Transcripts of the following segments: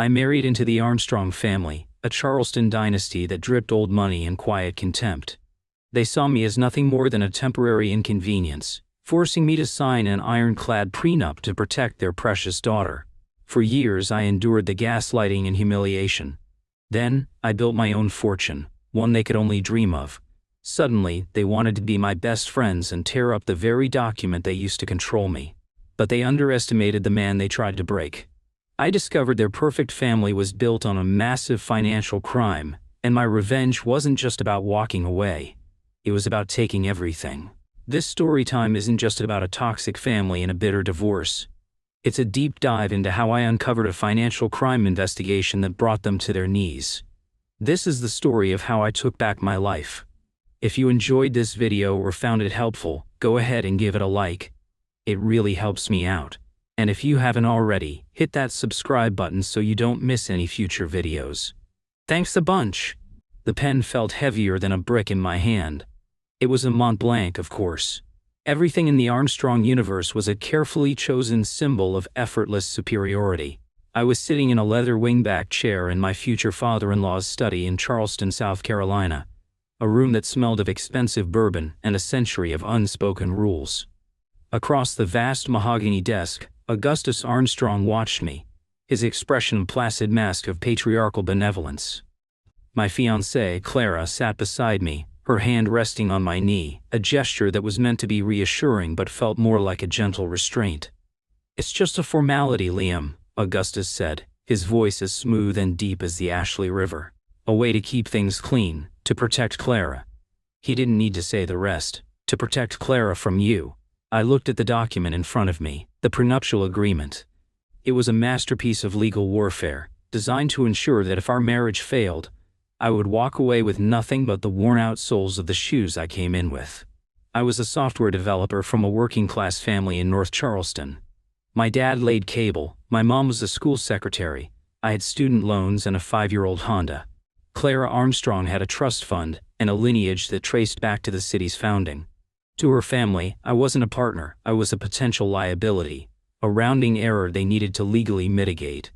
I married into the Armstrong family, a Charleston dynasty that dripped old money and quiet contempt. They saw me as nothing more than a temporary inconvenience, forcing me to sign an iron-clad prenup to protect their precious daughter. For years I endured the gaslighting and humiliation. Then, I built my own fortune, one they could only dream of. Suddenly, they wanted to be my best friends and tear up the very document they used to control me. But they underestimated the man they tried to break. I discovered their perfect family was built on a massive financial crime, and my revenge wasn't just about walking away. It was about taking everything. This story time isn't just about a toxic family and a bitter divorce. It's a deep dive into how I uncovered a financial crime investigation that brought them to their knees. This is the story of how I took back my life. If you enjoyed this video or found it helpful, go ahead and give it a like. It really helps me out. And if you haven't already, hit that subscribe button so you don't miss any future videos. Thanks a bunch. The pen felt heavier than a brick in my hand. It was a Mont Blanc, of course. Everything in the Armstrong universe was a carefully chosen symbol of effortless superiority. I was sitting in a leather wingback chair in my future father-in-law's study in Charleston, South Carolina, a room that smelled of expensive bourbon and a century of unspoken rules. Across the vast mahogany desk, Augustus Armstrong watched me, his expression a placid mask of patriarchal benevolence. My fiancée, Clara, sat beside me, her hand resting on my knee, a gesture that was meant to be reassuring but felt more like a gentle restraint. "It's just a formality, Liam," Augustus said, his voice as smooth and deep as the Ashley River. "A way to keep things clean, to protect Clara." He didn't need to say the rest. "To protect Clara from you." I looked at the document in front of me, the prenuptial agreement. It was a masterpiece of legal warfare, designed to ensure that if our marriage failed, I would walk away with nothing but the worn-out soles of the shoes I came in with. I was a software developer from a working-class family in North Charleston. My dad laid cable, my mom was a school secretary, I had student loans and a 5-year-old Honda. Clara Armstrong had a trust fund and a lineage that traced back to the city's founding. To her family, I wasn't a partner, I was a potential liability, a rounding error they needed to legally mitigate.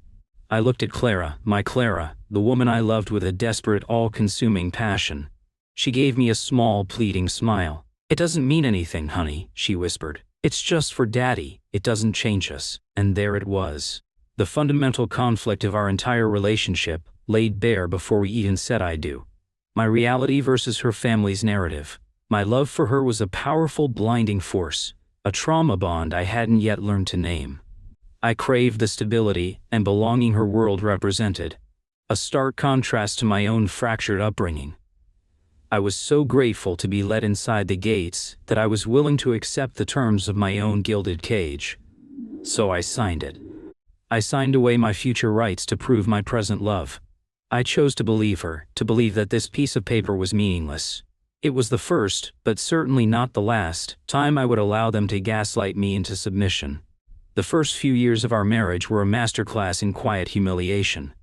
I looked at Clara, my Clara, the woman I loved with a desperate, all-consuming passion. She gave me a small, pleading smile. "It doesn't mean anything, honey," she whispered. "It's just for Daddy, it doesn't change us." And there it was. The fundamental conflict of our entire relationship, laid bare before we even said I do. My reality versus her family's narrative. My love for her was a powerful, blinding force, a trauma bond I hadn't yet learned to name. I craved the stability and belonging her world represented, a stark contrast to my own fractured upbringing. I was so grateful to be let inside the gates that I was willing to accept the terms of my own gilded cage. So I signed it. I signed away my future rights to prove my present love. I chose to believe her, to believe that this piece of paper was meaningless. It was the first, but certainly not the last, time I would allow them to gaslight me into submission. The first few years of our marriage were a masterclass in quiet humiliation.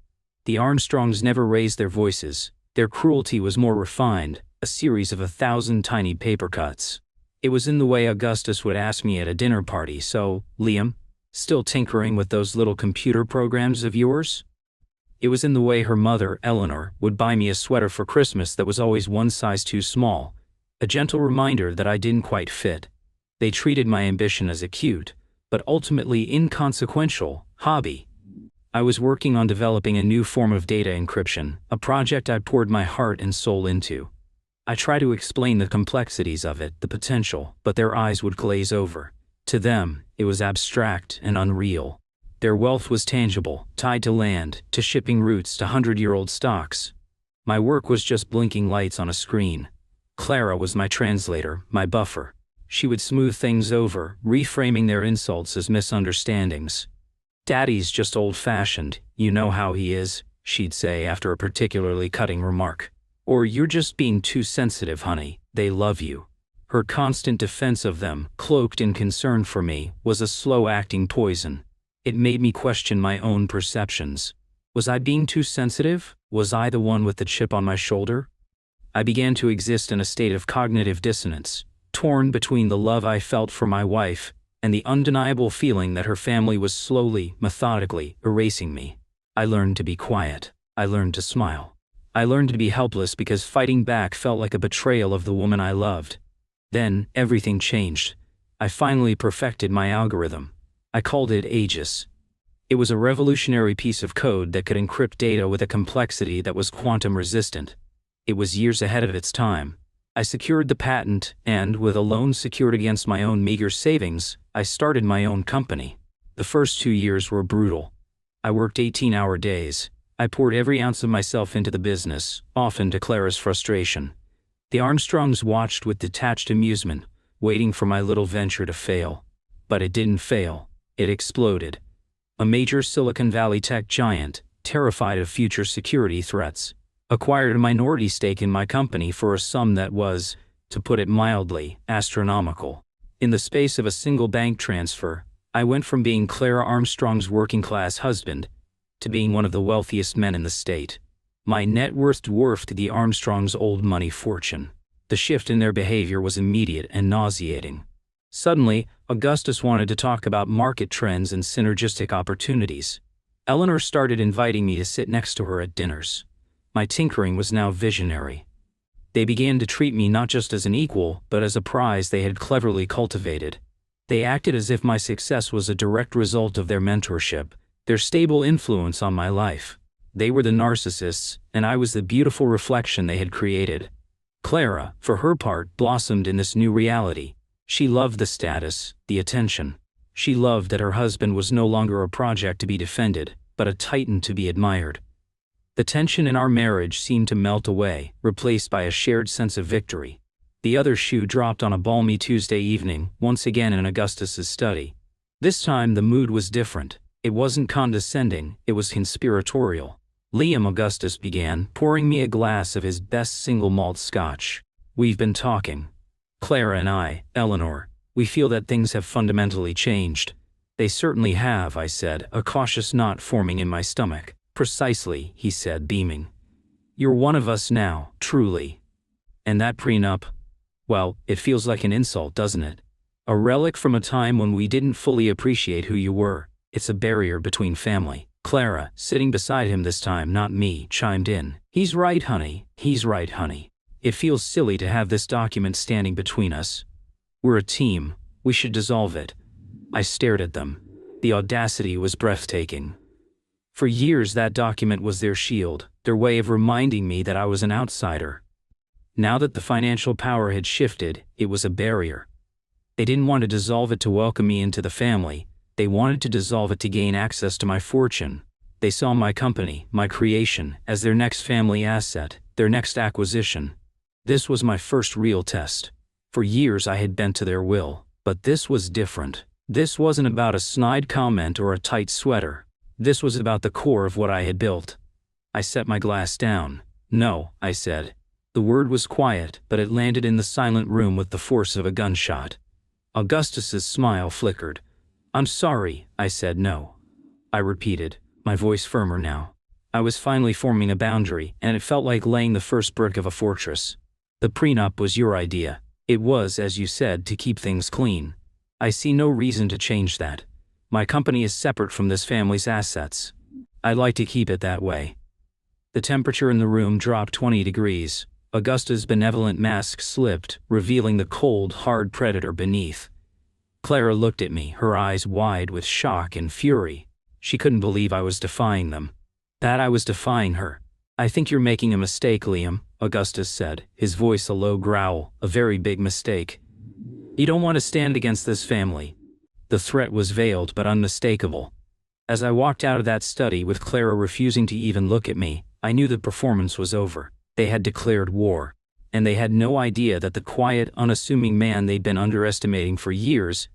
The Armstrongs never raised their voices. Their cruelty was more refined, a series of 1,000 tiny paper cuts. It was in the way Augustus would ask me at a dinner party, "So, Liam, still tinkering with those little computer programs of yours?" It was in the way her mother, Eleanor, would buy me a sweater for Christmas that was always one size too small, a gentle reminder that I didn't quite fit. They treated my ambition as a cute, but ultimately inconsequential, hobby. I was working on developing a new form of data encryption, a project I poured my heart and soul into. I tried to explain the complexities of it, the potential, but their eyes would glaze over. To them, it was abstract and unreal. Their wealth was tangible, tied to land, to shipping routes, to 100-year-old stocks. My work was just blinking lights on a screen. Clara was my translator, my buffer. She would smooth things over, reframing their insults as misunderstandings. "Daddy's just old-fashioned, you know how he is," she'd say after a particularly cutting remark. Or, "You're just being too sensitive, honey, they love you." Her constant defense of them, cloaked in concern for me, was a slow-acting poison. It made me question my own perceptions. Was I being too sensitive? Was I the one with the chip on my shoulder? I began to exist in a state of cognitive dissonance, torn between the love I felt for my wife and the undeniable feeling that her family was slowly, methodically, erasing me. I learned to be quiet. I learned to smile. I learned to be helpless because fighting back felt like a betrayal of the woman I loved. Then, everything changed. I finally perfected my algorithm. I called it Aegis. It was a revolutionary piece of code that could encrypt data with a complexity that was quantum resistant. It was years ahead of its time. I secured the patent, and, with a loan secured against my own meager savings, I started my own company. The first 2 years were brutal. I worked 18-hour days. I poured every ounce of myself into the business, often to Clara's frustration. The Armstrongs watched with detached amusement, waiting for my little venture to fail. But it didn't fail. It exploded. A major Silicon Valley tech giant, terrified of future security threats, acquired a minority stake in my company for a sum that was, to put it mildly, astronomical. In the space of a single bank transfer, I went from being Clara Armstrong's working-class husband to being one of the wealthiest men in the state. My net worth dwarfed the Armstrongs' old money fortune. The shift in their behavior was immediate and nauseating. Suddenly, Augustus wanted to talk about market trends and synergistic opportunities. Eleanor started inviting me to sit next to her at dinners. My tinkering was now visionary. They began to treat me not just as an equal, but as a prize they had cleverly cultivated. They acted as if my success was a direct result of their mentorship, their stable influence on my life. They were the narcissists, and I was the beautiful reflection they had created. Clara, for her part, blossomed in this new reality. She loved the status, the attention. She loved that her husband was no longer a project to be defended, but a titan to be admired. The tension in our marriage seemed to melt away, replaced by a shared sense of victory. The other shoe dropped on a balmy Tuesday evening, once again in Augustus's study. This time the mood was different. It wasn't condescending, it was conspiratorial. Liam, Augustus began, pouring me a glass of his best single malt scotch. We've been talking. Clara and I, Eleanor, we feel that things have fundamentally changed. They certainly have, I said, a cautious knot forming in my stomach. Precisely, he said, beaming. You're one of us now, truly. And that prenup? Well, it feels like an insult, doesn't it? A relic from a time when we didn't fully appreciate who you were. It's a barrier between family. Clara, sitting beside him this time, not me, chimed in. He's right, honey. He's right, honey. It feels silly to have this document standing between us. We're a team. We should dissolve it. I stared at them. The audacity was breathtaking. For years that document was their shield, their way of reminding me that I was an outsider. Now that the financial power had shifted, it was a barrier. They didn't want to dissolve it to welcome me into the family. They wanted to dissolve it to gain access to my fortune. They saw my company, my creation, as their next family asset, their next acquisition. This was my first real test. For years I had bent to their will, but this was different. This wasn't about a snide comment or a tight sweater. This was about the core of what I had built. I set my glass down. No, I said. The word was quiet, but it landed in the silent room with the force of a gunshot. Augustus's smile flickered. I'm sorry, I said. No. I repeated, my voice firmer now. I was finally forming a boundary, and it felt like laying the first brick of a fortress. The prenup was your idea. It was, as you said, to keep things clean. I see no reason to change that. My company is separate from this family's assets. I'd like to keep it that way. The temperature in the room dropped 20 degrees. Augusta's benevolent mask slipped, revealing the cold, hard predator beneath. Clara looked at me, her eyes wide with shock and fury. She couldn't believe I was defying them. That I was defying her. I think you're making a mistake, Liam, Augustus said, his voice a low growl, a very big mistake. You don't want to stand against this family. The threat was veiled but unmistakable. As I walked out of that study with Clara refusing to even look at me, I knew the performance was over. They had declared war. And they had no idea that the quiet, unassuming man they'd been underestimating for years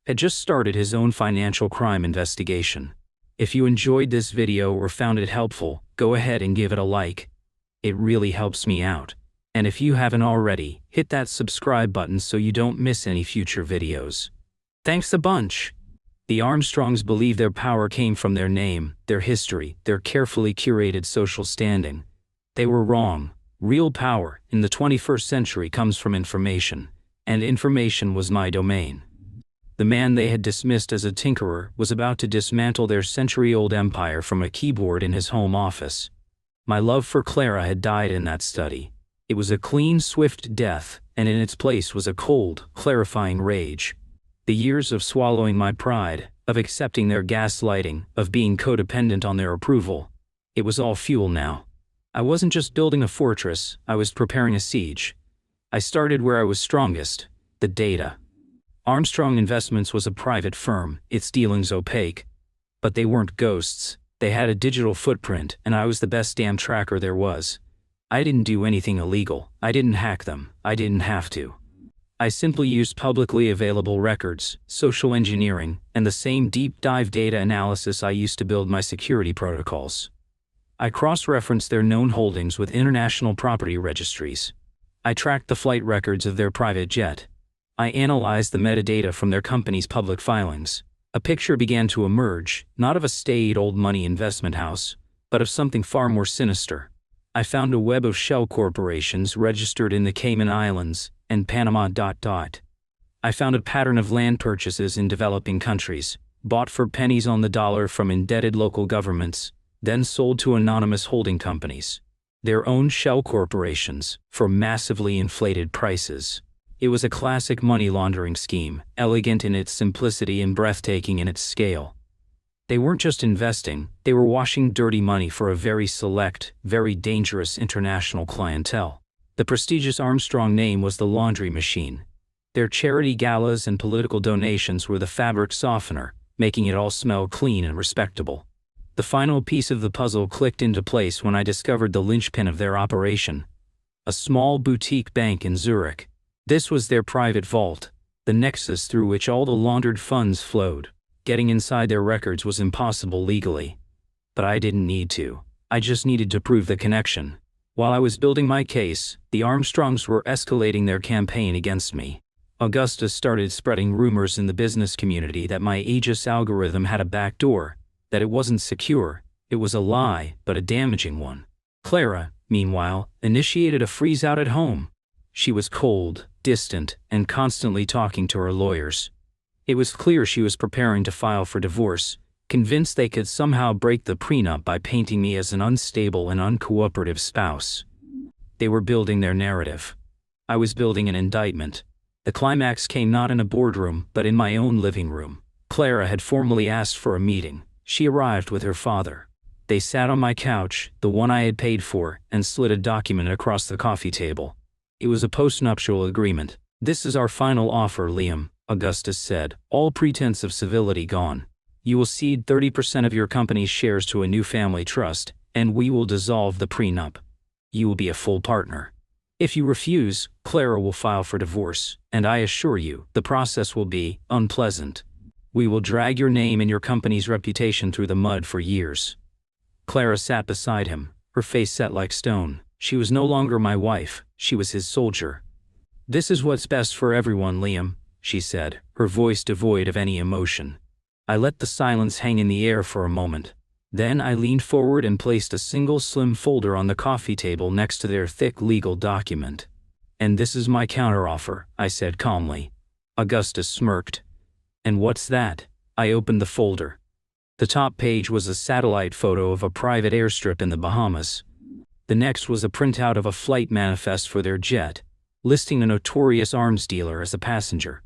had just started his own financial crime investigation. If you enjoyed this video or found it helpful, go ahead and give it a like. It really helps me out. And if you haven't already, hit that subscribe button so you don't miss any future videos. Thanks a bunch! The Armstrongs believe their power came from their name, their history, their carefully curated social standing. They were wrong. Real power, in the 21st century, comes from information. And information was my domain. The man they had dismissed as a tinkerer was about to dismantle their century-old empire from a keyboard in his home office. My love for Clara had died in that study. It was a clean, swift death, and in its place was a cold, clarifying rage. The years of swallowing my pride, of accepting their gaslighting, of being codependent on their approval. It was all fuel now. I wasn't just building a fortress, I was preparing a siege. I started where I was strongest, the data. Armstrong Investments was a private firm, its dealings opaque. But they weren't ghosts. They had a digital footprint, and I was the best damn tracker there was. I didn't do anything illegal. I didn't hack them. I didn't have to. I simply used publicly available records, social engineering, and the same deep-dive data analysis I used to build my security protocols. I cross-referenced their known holdings with international property registries. I tracked the flight records of their private jet. I analyzed the metadata from their company's public filings. A picture began to emerge, not of a staid old money investment house, but of something far more sinister. I found a web of shell corporations registered in the Cayman Islands and Panama. I found a pattern of land purchases in developing countries, bought for pennies on the dollar from indebted local governments, then sold to anonymous holding companies. Their own shell corporations, for massively inflated prices. It was a classic money laundering scheme, elegant in its simplicity and breathtaking in its scale. They weren't just investing, they were washing dirty money for a very select, very dangerous international clientele. The prestigious Armstrong name was the laundry machine. Their charity galas and political donations were the fabric softener, making it all smell clean and respectable. The final piece of the puzzle clicked into place when I discovered the linchpin of their operation. A small boutique bank in Zurich. This was their private vault, the nexus through which all the laundered funds flowed. Getting inside their records was impossible legally. But I didn't need to. I just needed to prove the connection. While I was building my case, the Armstrongs were escalating their campaign against me. Augusta started spreading rumors in the business community that my Aegis algorithm had a backdoor, that it wasn't secure. It was a lie, but a damaging one. Clara, meanwhile, initiated a freeze-out at home. She was cold, distant, and constantly talking to her lawyers. It was clear she was preparing to file for divorce, convinced they could somehow break the prenup by painting me as an unstable and uncooperative spouse. They were building their narrative. I was building an indictment. The climax came not in a boardroom, but in my own living room. Clara had formally asked for a meeting. She arrived with her father. They sat on my couch, the one I had paid for, and slid a document across the coffee table. It was a postnuptial agreement. "This is our final offer, Liam," Augustus said, all pretense of civility gone. "You will cede 30% of your company's shares to a new family trust, and we will dissolve the prenup. You will be a full partner. If you refuse, Clara will file for divorce, and I assure you, the process will be unpleasant. We will drag your name and your company's reputation through the mud for years." Clara sat beside him, her face set like stone. She was no longer my wife, she was his soldier. "This is what's best for everyone, Liam," she said, her voice devoid of any emotion. I let the silence hang in the air for a moment. Then I leaned forward and placed a single slim folder on the coffee table next to their thick legal document. "And this is my counteroffer," I said calmly. Augustus smirked. "And what's that?" I opened the folder. The top page was a satellite photo of a private airstrip in the Bahamas. The next was a printout of a flight manifest for their jet, listing a notorious arms dealer as a passenger.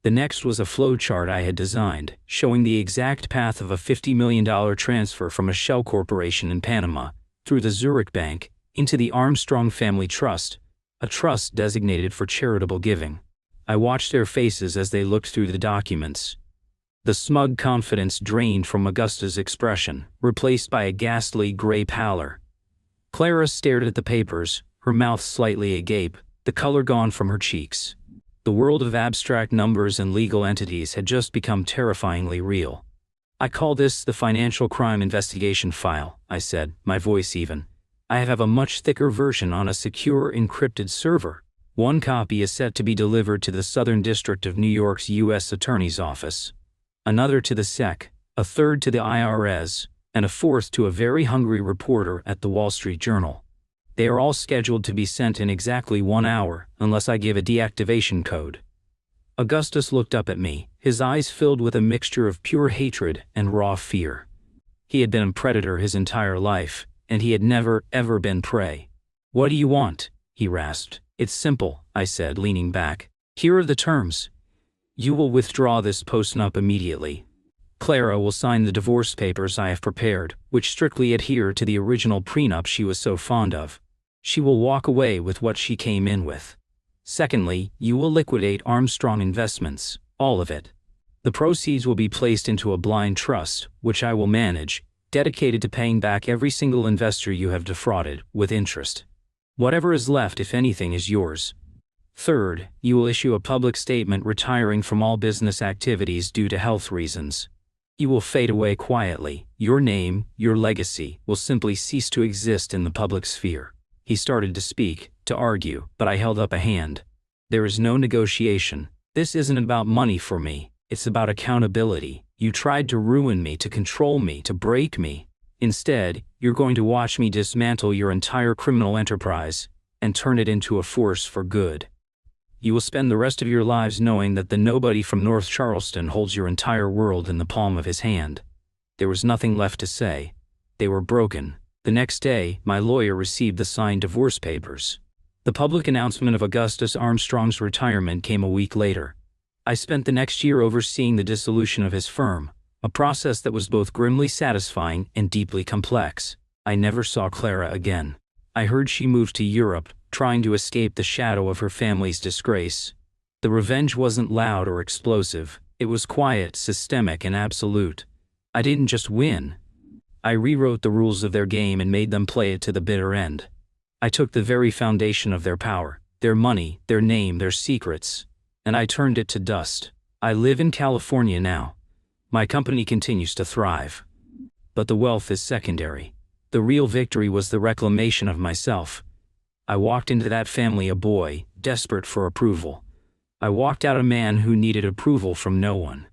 The next was a flowchart I had designed, showing the exact path of a $50 million transfer from a shell corporation in Panama, through the Zurich Bank, into the Armstrong Family Trust, a trust designated for charitable giving. I watched their faces as they looked through the documents. The smug confidence drained from Augusta's expression, replaced by a ghastly gray pallor. Clara stared at the papers, her mouth slightly agape, the color gone from her cheeks. The world of abstract numbers and legal entities had just become terrifyingly real. "I call this the financial crime investigation file," I said, my voice even. "I have a much thicker version on a secure encrypted server. One copy is set to be delivered to the Southern District of New York's U.S. Attorney's Office, another to the SEC, a third to the IRS, and a fourth to a very hungry reporter at the Wall Street Journal. They are all scheduled to be sent in exactly 1 hour, unless I give a deactivation code." Augustus looked up at me, his eyes filled with a mixture of pure hatred and raw fear. He had been a predator his entire life, and he had never, ever been prey. "What do you want?" he rasped. "It's simple," I said, leaning back. "Here are the terms. You will withdraw this postnup immediately. Clara will sign the divorce papers I have prepared, which strictly adhere to the original prenup she was so fond of. She will walk away with what she came in with. Secondly, you will liquidate Armstrong Investments, all of it. The proceeds will be placed into a blind trust, which I will manage, dedicated to paying back every single investor you have defrauded, with interest. Whatever is left, if anything, is yours. Third, you will issue a public statement retiring from all business activities due to health reasons. You will fade away quietly. Your name, your legacy, will simply cease to exist in the public sphere." He started to speak, to argue, but I held up a hand. "There is no negotiation. This isn't about money for me. It's about accountability. You tried to ruin me, to control me, to break me. Instead, you're going to watch me dismantle your entire criminal enterprise and turn it into a force for good. You will spend the rest of your lives knowing that the nobody from North Charleston holds your entire world in the palm of his hand." There was nothing left to say. They were broken. The next day, my lawyer received the signed divorce papers. The public announcement of Augustus Armstrong's retirement came a week later. I spent the next year overseeing the dissolution of his firm, a process that was both grimly satisfying and deeply complex. I never saw Clara again. I heard she moved to Europe, trying to escape the shadow of her family's disgrace. The revenge wasn't loud or explosive. It was quiet, systemic, and absolute. I didn't just win. I rewrote the rules of their game and made them play it to the bitter end. I took the very foundation of their power, their money, their name, their secrets, and I turned it to dust. I live in California now. My company continues to thrive. But the wealth is secondary. The real victory was the reclamation of myself. I walked into that family a boy, desperate for approval. I walked out a man who needed approval from no one.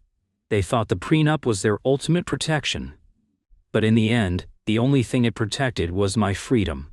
They thought the prenup was their ultimate protection. But in the end, the only thing it protected was my freedom.